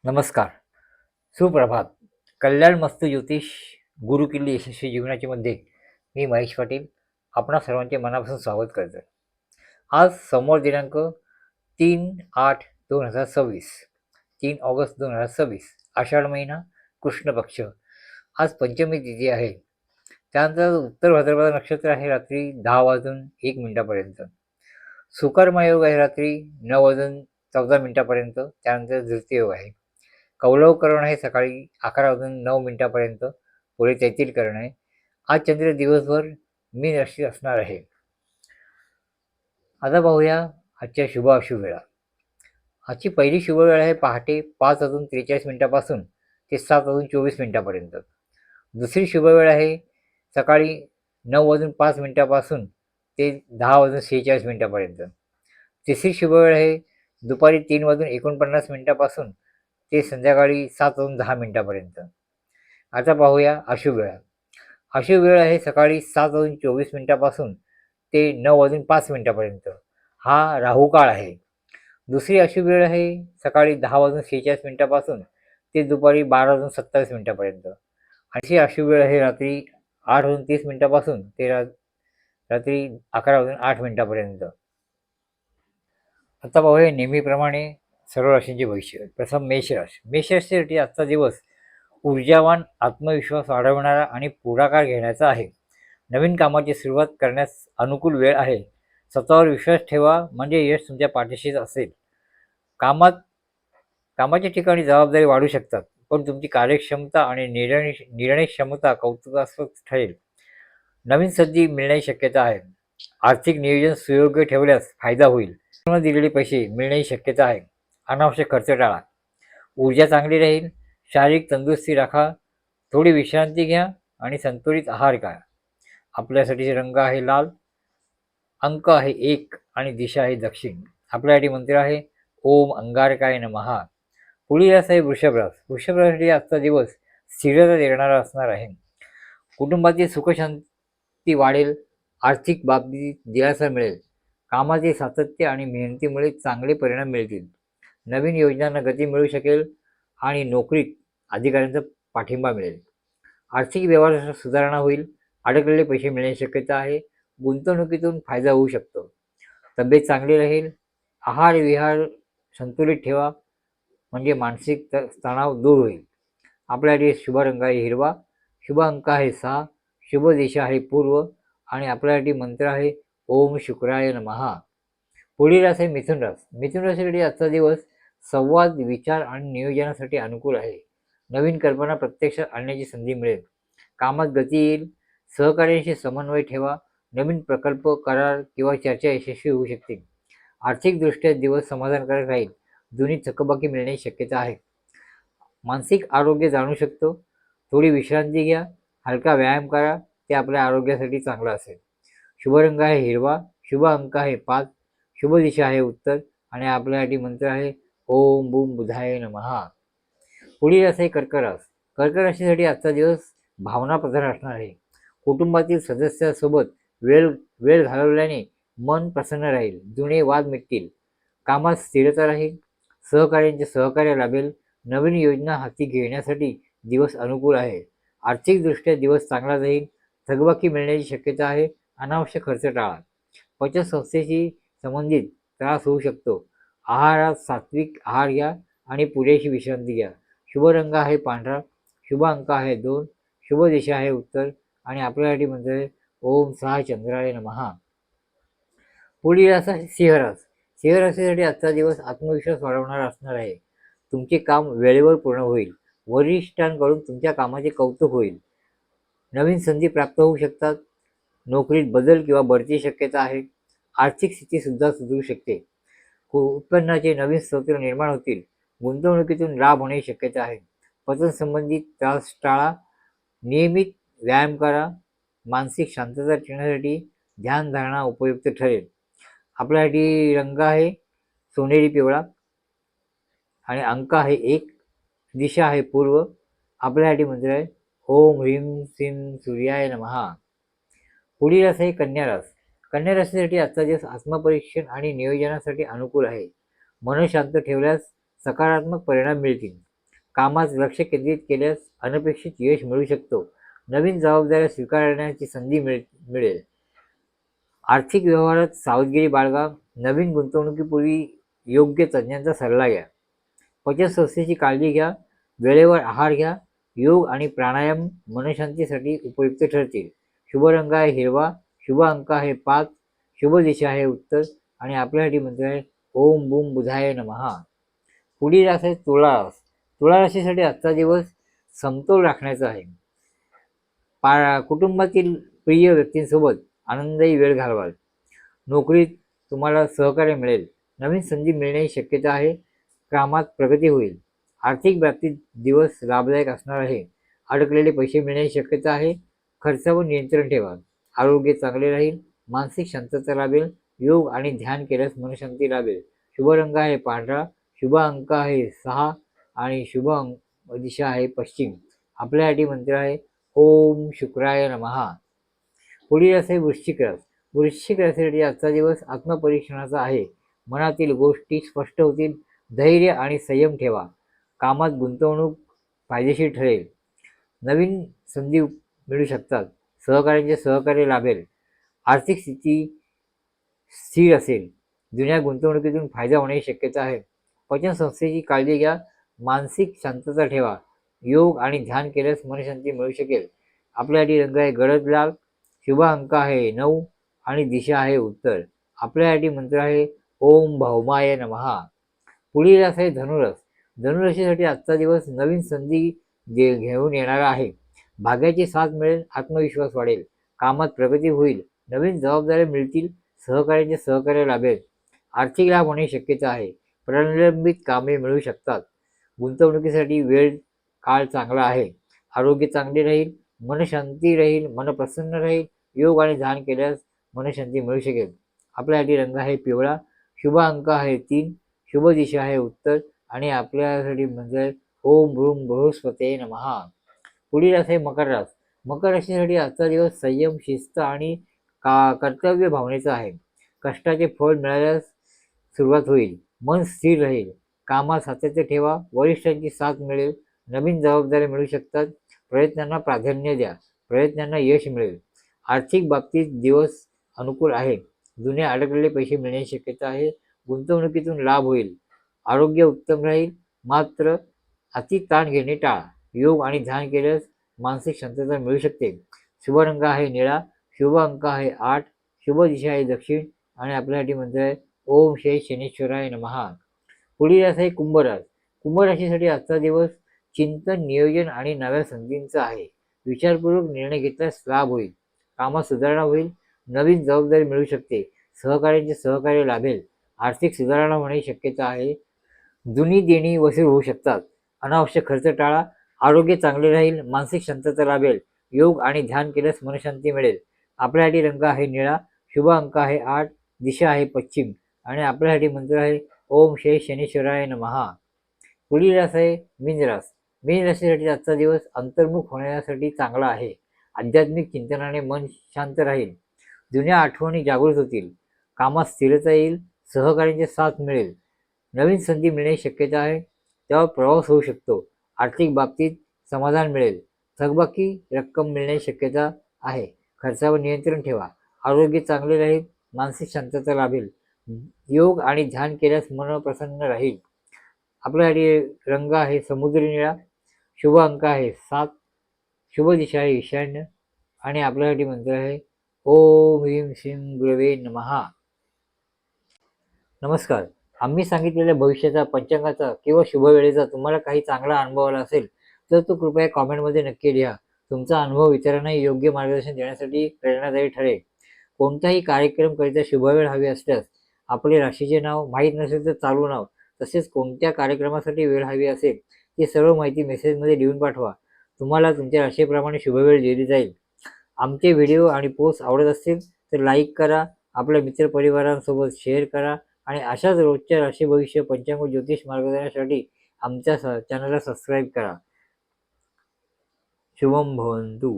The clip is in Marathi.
नमस्कार. सुप्रभात. कल्याण मस्तू ज्योतिष गुरुकिल्ली यशस्वी जीवनाची मध्ये मी महेश पाटील आपणा सर्वांचे मनापासून स्वागत करतो. आज सोमवार दिनांक 3/8/2026 3 ऑगस्ट 2026 आषाढ महिना कृष्ण पक्ष. आज पंचमी तिथी आहे. त्यानंतर उत्तर भाद्रपद नक्षत्र आहे रात्री 10 वाजून 1 मिनिटापर्यंत. सुकर्म योग आहे रात्री 9 वाजून 14 मिनिटापर्यंत. त्यानंतर धृती योग आहे. कौलवकरण आहे सकाळी 11 वाजून 9 मिनिटापर्यंत. पुढे तैतिलकरण आहे. आज चंद्र दिवसभर मीन राशीत असणार आहे. आता पाहूया आजच्या शुभ अशुभ वेळा. आजची पहिली शुभ वेळ आहे पहाटे 5 वाजून 43 मिनिटापासून ते 7 वाजून 24 मिनिटापर्यंत. दुसरी शुभ वेळ आहे सकाळी 9 वाजून 5 मिनिटापासून ते 10 वाजून 46 मिनिटापर्यंत. तिसरी शुभ वेळ आहे दुपारी 3 वाजून 49 मिनिटापासून ते संध्याकाळी 7 वाजून 10 मिनिटापर्यंत. आता पाहूया अशुभ वेळा. अशुभ वेळ आहे सकाळी 7 वाजून 24 मिनिटापासून ते 9 वाजून 5 मिनिटापर्यंत. हा राहू काळ आहे. दुसरी अशुभ वेळ आहे सकाळी 10 वाजून 46 मिनिटापासून ते दुपारी 12 वाजून 27 मिनिटापर्यंत. अशी अशुभ वेळ आहे रात्री 8 वाजून 30 मिनिटापासून ते रात्री 11 वाजून 8 मिनिटापर्यंत. आता पाहूया नेहमीप्रमाणे सर्व राशींचे भविष्य. प्रथम मेष राशी. मेष राशीसाठी आजचा दिवस ऊर्जावान, आत्मविश्वास वाढवणारा आणि पुढाकार घेण्याचा आहे. नवीन कामाची सुरुवात करण्यास अनुकूल वेळ आहे. स्वतःवर विश्वास ठेवा म्हणजे यश तुमच्या पाठीशीच असेल. कामाच्या ठिकाणी जबाबदारी वाढू शकतात, पण तुमची कार्यक्षमता आणि निर्णय क्षमता कौतुकास्पद ठरेल. नवीन संधी मिळण्याची शक्यता आहे. आर्थिक नियोजन सुयोग्य ठेवल्यास फायदा होईल. दिलेले पैसे मिळण्याची शक्यता आहे. अनावश्यक खर्च टाळा. ऊर्जा चांगली राहील. शारीरिक तंदुरुस्ती राखा. थोडी विश्रांती घ्या आणि संतुलित आहार घ्या. आपल्यासाठीचे रंग आहे लाल. अंक आहे 1 आणि दिशा आहे दक्षिण. आपल्यासाठी मंत्र आहे ओम अंगारकाय नमः. पुढील रास आहे वृषभ रास. वृषभ राशीसाठी आजचा दिवस स्थिरता देणारा असणार आहे. कुटुंबातील सुखशांती वाढेल. आर्थिक बाबतीत दिलासा मिळेल. कामाचे सातत्य आणि मेहनतीमुळे चांगले परिणाम मिळतील. नवीन योजनांना गती मिळू शकेल आणि नोकरीत अधिकाऱ्यांचा पाठिंबा मिळेल. आर्थिक व्यवहारात सुधारणा होईल. अडकलेले पैसे मिळण्याची शक्यता आहे. गुंतवणुकीतून फायदा होऊ शकतो. तब्येत चांगली राहील. आहार विहार संतुलित ठेवा म्हणजे मानसिक तणाव दूर होईल. आपल्यासाठी शुभ रंग आहे हिरवा. शुभ अंक आहे 6. शुभ दिशा आहे पूर्व आणि आपल्यासाठी मंत्र आहे ओम शुक्राय नमः. पुढील रास आहे मिथुन रास. मिथुन राशीसाठी आजचा दिवस संवाद, विचार आणि नियोजनासाठी अनुकूल आहे. नवीन कल्पना प्रत्यक्षात आणण्याची संधी मिळेल. कामात गती येईल. सहकार्यांशी समन्वय ठेवा. नवीन प्रकल्प, करार किंवा चर्चा यशस्वी होऊ शकतील. आर्थिकदृष्ट्या दिवस समाधानकारक राहील. जुनी थकबाकी मिळण्याची शक्यता आहे. मानसिक आरोग्य जाणू शकतो. थोडी विश्रांती घ्या. हलका व्यायाम करा. ते आपल्या आरोग्यासाठी चांगलं असेल. शुभ रंग आहे हिरवा. शुभ अंक आहे 5. शुभ दिशा आहे उत्तर आणि आपल्यासाठी मंत्र आहे ओम बूम बुधाय नमः. पुढील रास आहे कर्क रास. कर्क राशीसाठी आजचा दिवस भावनाप्रधान असणार आहे. कुटुंबातील सदस्यासोबत वेळ घालवल्याने मन प्रसन्न राहील. जुने वाद मिटतील. कामात स्थिरता राहील. सहकार्यांचे सहकार्य लाभेल. नवीन योजना हाती घेण्यासाठी दिवस अनुकूल आहे. आर्थिकदृष्ट्या दिवस चांगला जाईल. थकबाकी मिळण्याची शक्यता आहे. अनावश्यक खर्च टाळा. पचनसंस्थेशी संबंधित त्रास होऊ शकतो. आहारात सात्विक आहार घ्या आणि पुरेशी विश्रांती घ्या. शुभ रंग आहे पांढरा. शुभ अंक आहे 2. शुभ दिशा आहे उत्तर आणि आपल्यासाठी मंत्र ओम सहा चंद्राय नमः. पुढील रास आहे सिंह रास. सिंह राशीसाठी आजचा दिवस आत्मविश्वास वाढवणारा असणार आहे. तुमचे काम वेळेवर पूर्ण होईल. वरिष्ठांकडून तुमच्या कामाचे कौतुक होईल. नवीन संधी प्राप्त होऊ शकतात. नोकरीत बदल किंवा बढती शक्यता आहे. आर्थिक स्थिती सुद्धा सुधारू शकते. उत्पन्नाचे नवीन स्रोत निर्माण होतील. गुंतवणुकीतून लाभ होण्याची शक्यता आहे. पचनसंबंधित त्रास टाळा. नियमित व्यायाम करा. मानसिक शांतता ठेवण्यासाठी ध्यानधारणा उपयुक्त ठरेल. आपल्यासाठी रंग आहे सोनेरी पिवळा आणि अंक आहे 1. दिशा आहे पूर्व. आपल्यासाठी मंत्र आहे ओम ह्रीं श्रीं सूर्याय नमः. पुढील रास आहे कन्या रास. कन्या राशीसाठी आजचा दिवस आत्मपरीक्षण आणि नियोजनासाठी अनुकूल आहे. मन शांत ठेवल्यास सकारात्मक परिणाम मिळतील. नवीन संधी मिळण्याची शक्यता आहे. आर्थिक स्थिती सुधारेल. कामात लक्ष केंद्रित केल्यास अनपेक्षित यश मिळू शकतो. नवीन जबाबदाऱ्या स्वीकारण्याची संधी मिळेल. आर्थिक व्यवहारात सावधगिरी बाळगा. नवीन गुंतवणुकीपूर्वी योग्य तज्ज्ञांचा सल्ला घ्या. पचनसंस्थेची काळजी घ्या. वेळेवर आहार घ्या. योग आणि प्राणायाम मनशांतीसाठी उपयुक्त ठरतील. शुभ रंग आहे हिरवा. शुभ अंक आहे 5. शुभ दिशा आहे उत्तर. आणि आपल्यासाठी मंत्र आहे ओम बूम बुधाय नमः. पुढील रास आहे तुळा रास. तुळा राशीसाठी आजचा दिवस समतोल राखण्याचा आहे. कुटुंबातील प्रिय व्यक्तींसोबत आनंददायी वेळ घालवाल. नोकरीत तुम्हाला सहकार्य मिळेल. नवीन संधी मिळण्याची शक्यता आहे. कामात प्रगती होईल. आर्थिक बाबतीत दिवस लाभदायक असणार आहे. अडकलेले पैसे मिळण्याची शक्यता आहे. खर्चावर नियंत्रण ठेवा. आरोग्य चांगले राहील. मानसिक शांतता लाभेल. योग आणि ध्यान केल्यास मनशांती लाभेल. शुभ रंग आहे पांढरा. शुभ अंक आहे 6. आणि शुभ दिशा आहे पश्चिम. आपल्यासाठी मंत्र आहे ओम शुक्राय नमः. पुढील असे वृश्चिक रास. वृश्चिक राशीसाठी आजचा दिवस आत्मपरीक्षणाचा आहे. मनातील गोष्टी स्पष्ट होतील. धैर्य आणि संयम ठेवा. कामात गुंतवणूक फायदेशीर ठरेल. नवीन संधी मिळू शकतात. सहकार्यांचे सहकार्य लाभेल. आर्थिक स्थिती स्थिर असेल. जुन्या गुंतवणुकीतून फायदा होण्याची शक्यता आहे. पचनसंस्थेची काळजी घ्या. मानसिक शांतता ठेवा. योग आणि ध्यान केल्यास मनशांती मिळू शकेल. आपल्यासाठी रंग आहे गडद लाल. शुभ अंक आहे 9. आणि दिशा आहे उत्तर. आपल्यासाठी मंत्र आहे ओम भौमाय नमः. पुढील रास आहे धनुरास. धनुराशीसाठी आजचा दिवस नवीन संधी घेऊन येणारा आहे. भाग्याची साथ मिळेल. आत्मविश्वास वाढेल. कामात प्रगती होईल. नवीन जबाबदाऱ्या मिळतील. सहकार्याचे सहकार्य लाभेल. आर्थिक लाभ होण्याची शक्यता आहे. प्रलंबित कामे मिळू शकतात. गुंतवणुकीसाठी वेळ काळ चांगला आहे. आरोग्य चांगले राहील. मन शांती राहील. मन प्रसन्न राहील. योग आणि ध्यान केल्यास मनशांती मिळू शकेल. आपल्यासाठी रंग आहे पिवळा. शुभ अंक आहे 3. शुभ दिशा आहे उत्तर. आणि आपल्यासाठी म्हणजे ओम भ्रूम बृहस्पते नमः. पुढील असे मकर रास. मकर राशीसाठी आजचा दिवस संयम, शिस्त आणि कर्तव्य भावनेचा आहे. कष्टाचे फळ मिळाल्यास सुरुवात होईल. मन स्थिर राहील. कामात सातत्य ठेवा. वरिष्ठांची साथ मिळेल. नवीन जबाबदाऱ्या मिळू शकतात. प्रयत्नांना प्राधान्य द्या. प्रयत्नांना यश मिळेल. आर्थिक बाबतीत दिवस अनुकूल आहे. जुने अडकलेले पैसे मिळण्याची शक्यता आहे. गुंतवणुकीतून लाभ होईल. आरोग्य उत्तम राहील. मात्र अति ताण घेणे टाळा. योग आणि ध्यान केल्यास मानसिक शांतता मिळू शकते. शुभ रंग आहे निळा. शुभ अंक आहे 8. शुभ दिशा आहे दक्षिण. आणि आपल्यासाठी मंत्र आहे ओम श्री शनीश्वराय नमः. पुढील रास आहे कुंभ रास. कुंभ राशीसाठी आजचा दिवस चिंतन, नियोजन आणि नव्या संधींचा आहे. विचारपूर्वक निर्णय घेतल्यास लाभ होईल. कामात सुधारणा होईल. नवीन जबाबदारी मिळू शकते. सहकार्यांचे सहकार्य लाभेल. आर्थिक सुधारणा होण्याची शक्यता आहे. जुनी देणी वसूल होऊ शकतात. अनावश्यक खर्च टाळा. आरोग्य चांगले राहील. मानसिक शांतता लाभेल. योग आणि ध्यान केल्यास मनशांती मिळेल. आपल्यासाठी रंग आहे निळा. शुभ अंक आहे 8. दिशा आहे पश्चिम. आणि आपल्यासाठी मंत्र आहे ओम श्री शनीश्वराय नमः. पुढील रास आहे मीन रास. मीन राशीसाठी आजचा दिवस अंतर्मुख होण्यासाठी चांगला आहे. आध्यात्मिक चिंतनाने मन शांत राहील. जुन्या आठवणी जागृत होतील. कामात स्थिरता येईल. सहकार्यांची साथ मिळेल. नवीन संधी मिळण्याची शक्यता आहे. त्यावर प्रवास होऊ शकतो. आर्थिक बाबतीत समाधान मिळेल. थकबाकी रक्कम मिळण्याची शक्यता आहे. खर्चावर नियंत्रण ठेवा. आरोग्य चांगले राहील. मानसिक शांतता लाभेल. योग आणि ध्यान केल्यास मन प्रसन्न राहील. आपल्यासाठी रंग आहे समुद्री निळा. शुभ अंक आहे 7. शुभ दिशा आहे ईशान्य. आणि आपल्यासाठी मंत्र आहे ओम ह्रीं श्रीं गुरवे नमः. नमस्कार. आम्ही सांगितलेल्या भविष्याचा, पंचांगाचा किंवा शुभ वेळेचा तुम्हाला काही चांगला अनुभव आला असेल तर तो कृपया कॉमेंटमध्ये नक्की लिहा. तुमचा अनुभव इतरांना योग्य मार्गदर्शन देण्यासाठी प्रेरणादायी ठरेल. कोणताही कार्यक्रमकरिता शुभवेळ हवी असल्यास आपले राशीचे नाव, माहीत नसेल तर चालू नाव, तसेच कोणत्या कार्यक्रमासाठी वेळ हवी असेल ती सर्व माहिती मेसेजमध्ये लिहून पाठवा. तुम्हाला तुमच्या राशीप्रमाणे शुभवेळ दिली जाईल. आमचे व्हिडिओ आणि पोस्ट आवडत असतील तर लाईक करा. आपल्या मित्रपरिवारांसोबत शेअर करा. आणि अशाच रोजच्या राशी भविष्य पंचांग ज्योतिष मार्गदर्शनासाठी आमच्या चॅनलला सबस्क्राईब करा. शुभम भवन्तु.